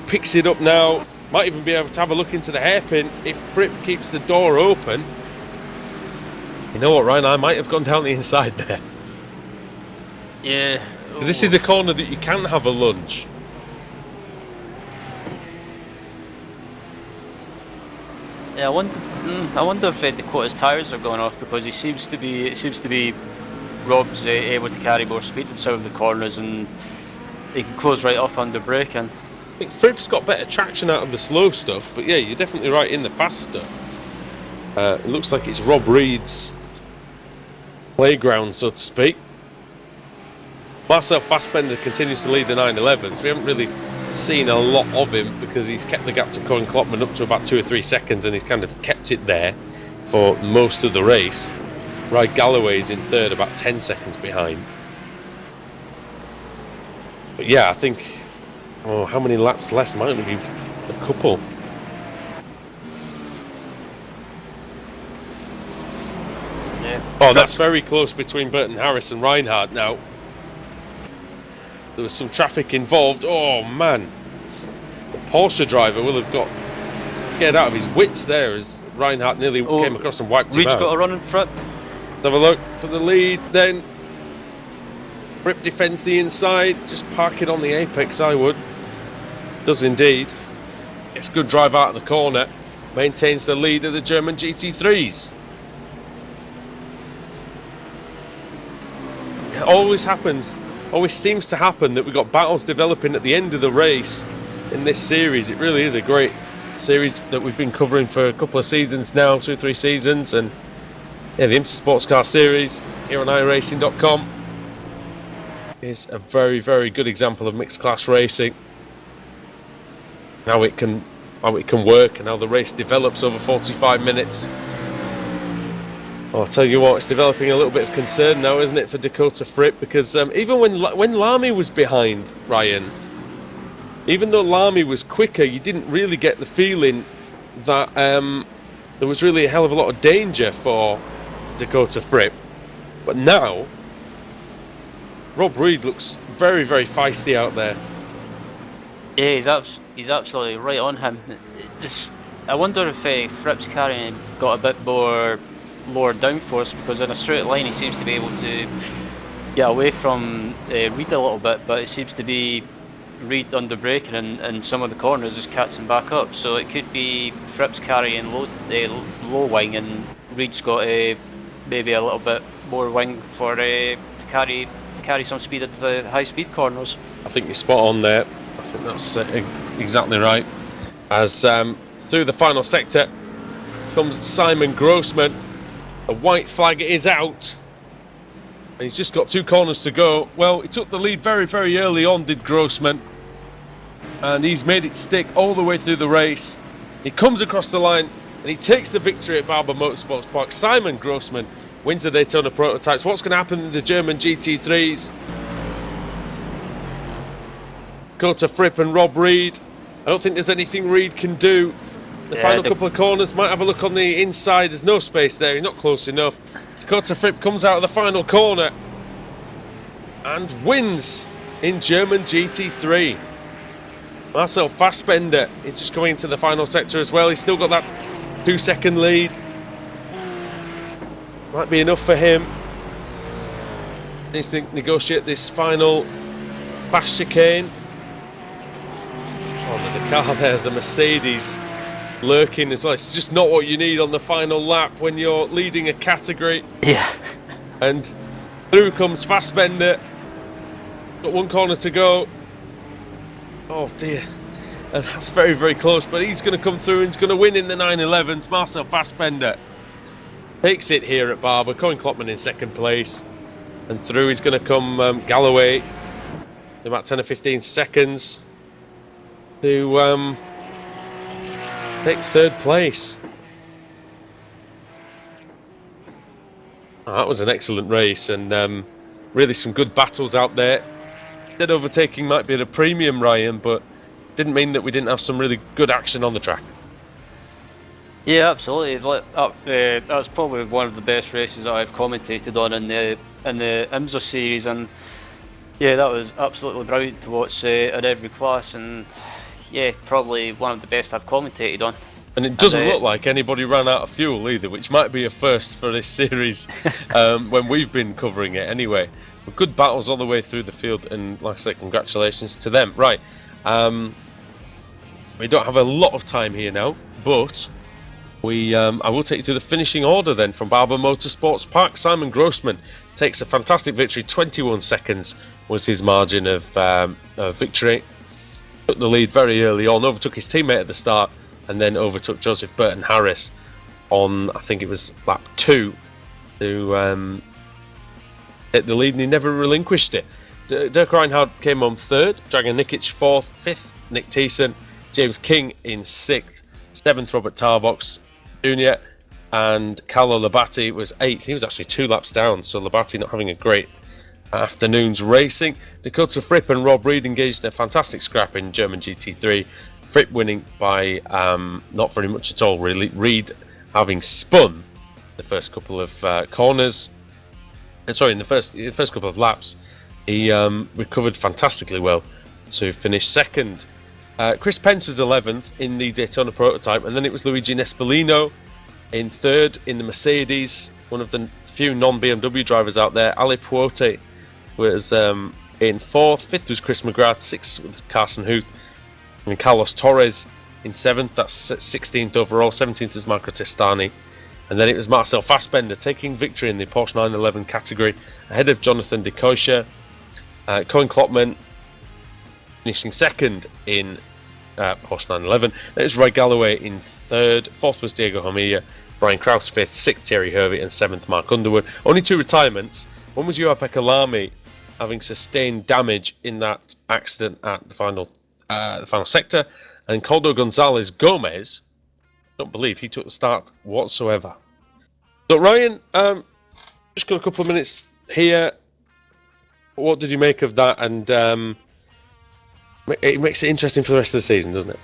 picks it up now. Might even be able to have a look into the hairpin if Fripp keeps the door open. You know what, Ryan? I might have gone down the inside there. Yeah. Because this is a corner that you can have a lunge. Yeah, I wonder if Dakota's tyres are going off, because it seems to be Rob's able to carry more speed in some of the corners, and he can close right up under braking. I think Fripp's got better traction out of the slow stuff, but yeah, you're definitely right in the fast stuff. It looks like it's Rob Reed's playground, so to speak. Marcel Fassbender continues to lead the 911s. We haven't really seen a lot of him, because he's kept the gap to Colin Klopman up to about 2 or 3 seconds, and he's kind of kept it there for most of the race. Ryan Galloway's in third, about 10 seconds behind. But yeah, I think, how many laps left? Might only be a couple. Yeah. Oh, that's very close between Burton Harris and Reinhardt now. there was some traffic involved. Oh man, the Porsche driver will have got scared out of his wits there as Reinhardt nearly came across and wiped him Reed's out. got a run in Fripp. Let's have a look for the lead then. Fripp defends the inside, just park it on the apex, I would. Does indeed. It's a good drive out of the corner. Maintains the lead of the German GT3s. It always happens, always seems to happen that we've got battles developing at the end of the race in this series. It really is a great series that we've been covering for a couple of seasons now, 2 or 3 seasons, and yeah, the IMSA Sportscar series here on iRacing.com is a very, very good example of mixed class racing. How it can work and how the race develops over 45 minutes. I'll tell you what, it's developing a little bit of concern now, isn't it, for Dakota Fripp? Because even when Lamy was behind Ryan, even though Lamy was quicker, you didn't really get the feeling that there was really a hell of a lot of danger for Dakota Fripp. But now, Rob Reed looks very, very feisty out there. Yeah, he's absolutely right on him. I wonder if Fripp's carrying got a bit more lower downforce, because in a straight line he seems to be able to get away from Reed a little bit, but it seems to be Reed under braking and some of the corners just catching back up. So it could be Fripp's carrying low wing and Reed's got maybe a little bit more wing for to carry some speed at the high speed corners. I think you're spot on there. I think that's exactly right. As through the final sector comes Simon Grossman. The white flag is out. And he's just got 2 corners to go. Well, he took the lead very, very early on, did Grossman. And he's made it stick all the way through the race. He comes across the line and he takes the victory at Barber Motorsports Park. Simon Grossman wins the Daytona Prototypes. What's going to happen to the German GT3s? Dakota Fripp and Rob Reed. I don't think there's anything Reed can do. The final couple of corners, might have a look on the inside. There's no space there, he's not close enough. Dakota Fripp comes out of the final corner and wins in German GT3. Marcel Fassbender is just coming into the final sector as well. He's still got that 2-second lead. Might be enough for him. Needs to negotiate this final fast chicane. Oh, there's a car there, there's a Mercedes lurking as well. It's just not what you need on the final lap when you're leading a category. Yeah. And through comes Fassbender. Got 1 corner to go. Oh dear. And that's very, very close, but he's going to come through and he's going to win in the 911s. Marcel Fassbender takes it here at Barber. Colin Klopman in 2nd place. And through is going to come Galloway in about 10 or 15 seconds to take 3rd place. Oh, that was an excellent race, and really some good battles out there. Dead overtaking might be at a premium, Ryan, but didn't mean that we didn't have some really good action on the track. Yeah, absolutely. That was probably one of the best races that I've commentated on in the IMSA series, and yeah, that was absolutely brilliant to watch in every class, and yeah, probably one of the best I've commentated on. And it doesn't look like anybody ran out of fuel either, which might be a first for this series when we've been covering it anyway. But good battles all the way through the field, and like I say, congratulations to them. Right, we don't have a lot of time here now, but I will take you through the finishing order then from Barber Motorsports Park. Simon Grossman takes a fantastic victory. 21 seconds was his margin of victory. Took the lead very early on, overtook his teammate at the start, and then overtook Joseph Burton Harris on, I think it was lap 2, to hit the lead, and he never relinquished it. Dirk Reinhardt came on 3rd, Dragan Nikic 4th, 5th Nick Thiessen, James King in 6th, 7th Robert Tarbox Jr., and Carlo Labate was 8th. He was actually 2 laps down, so Labate not having a great afternoon's racing. Dakota Fripp and Rob Reed engaged in a fantastic scrap in German GT3. Fripp winning by not very much at all, really. Reed having spun the first couple of corners. Sorry, in the first couple of laps, He recovered fantastically well to finish second. Chris Pence was 11th in the Daytona prototype, and then it was Luigi Nespolino in third in the Mercedes, one of the few non-BMW drivers out there. Ali Puote was in fourth. Fifth was Chris McGrath. Sixth was Carson Huth. And Carlos Torres in seventh. That's 16th overall. 17th was Marco Testani. And then it was Marcel Fassbender taking victory in the Porsche 911 category ahead of Jonathan de Koisha. Cohen Klopman finishing second in Porsche 911. Then it was Roy Galloway in third. Fourth was Diego Homilla. Brian Krause fifth. Sixth Thierry Hervey. And seventh Mark Underwood. Only two retirements. One was Juha-Pekka Lamy having sustained damage in that accident at the final sector. And Coldo Gonzalez Gomez, don't believe he took the start whatsoever. So Ryan, just got a couple of minutes here. What did you make of that? And it makes it interesting for the rest of the season, doesn't it?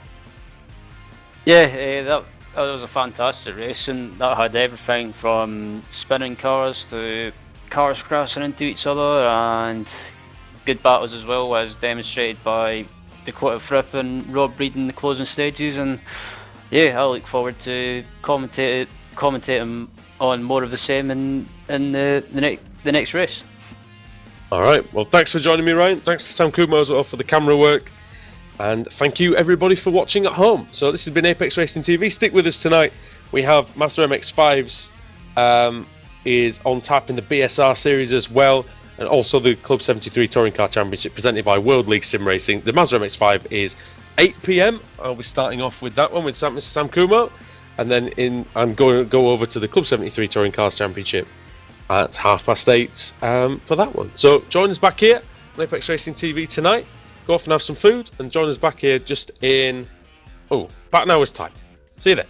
Yeah, that was a fantastic race, and that had everything from spinning cars to cars crashing into each other, and good battles as well, as demonstrated by Dakota Fripp and Rob Reed in the closing stages. And yeah, I look forward to commentating on more of the same in the next race. All right. Well, thanks for joining me, Ryan. Thanks to Sam Kumo as well for the camera work. And thank you, everybody, for watching at home. So this has been Apex Racing TV. Stick with us tonight. We have Mazda MX-5s is on tap in the BSR series as well. And also the Club 73 Touring Car Championship presented by World League Sim Racing. The Mazda MX-5 is 8 p.m. I'll be starting off with that one with Mr. Sam Kumo. And then I'm going to go over to the Club 73 Touring Cars Championship at 8:30 for that one. So join us back here on Apex Racing TV tonight. Go off and have some food and join us back here just in about an hour's time. See you then.